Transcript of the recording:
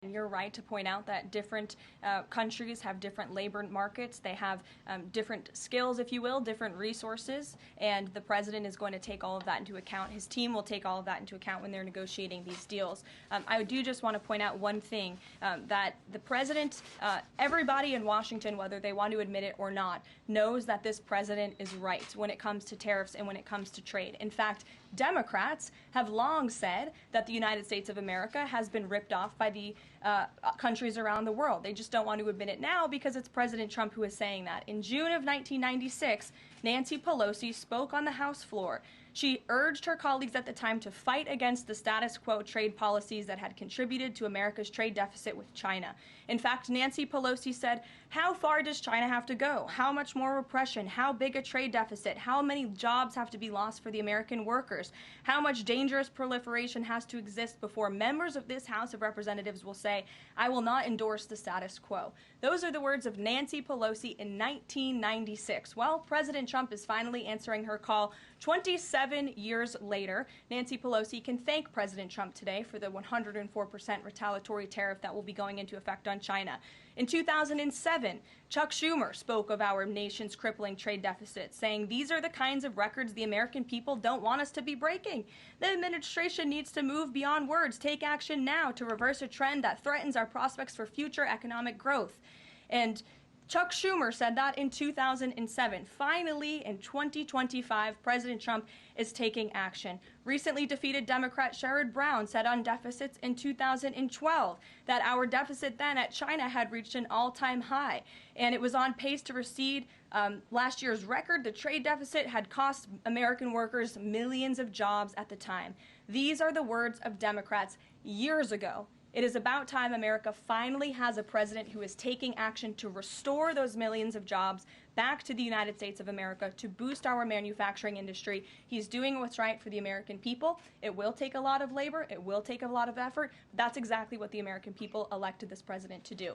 And you're right to point out that different countries have different labor markets. They have different skills, if you will, different resources, and the president is going to take all of that into account. His team will take all of that into account when they're negotiating these deals. I do just want to point out one thing, that the president, everybody in Washington, whether they want to admit it or not, knows that this president is right when it comes to tariffs and when it comes to trade. In fact, Democrats have long said that the United States of America has been ripped off by the countries around the world. They just don't want to admit it now because it's President Trump who is saying that. In June of 1996, Nancy Pelosi spoke on the House floor. She urged her colleagues at the time to fight against the status quo trade policies that had contributed to America's trade deficit with China. In fact, Nancy Pelosi said, "How far does China have to go? How much more repression? How big a trade deficit? How many jobs have to be lost for the American workers? How much dangerous proliferation has to exist before members of this House of Representatives will say, 'I will not endorse the status quo'?" Those are the words of Nancy Pelosi in 1996. Well, President Trump is finally answering her call 27 years later. Nancy Pelosi can thank President Trump today for the 104% retaliatory tariff that will be going into effect on China. In 2007, Chuck Schumer spoke of our nation's crippling trade deficit, saying these are the kinds of records the American people don't want us to be breaking. The administration needs to move beyond words, take action now to reverse a trend that threatens our prospects for future economic growth. And Chuck Schumer said that in 2007. Finally, in 2025, President Trump is taking action. Recently defeated Democrat Sherrod Brown said on deficits in 2012 that our deficit then at China had reached an all-time high, and it was on pace to recede last year's record. The trade deficit had cost American workers millions of jobs at the time. These are the words of Democrats years ago. It is about time America finally has a president who is taking action to restore those millions of jobs back to the United States of America, to boost our manufacturing industry. He's doing what's right for the American people. It will take a lot of labor. It will take a lot of effort. But that's exactly what the American people elected this president to do.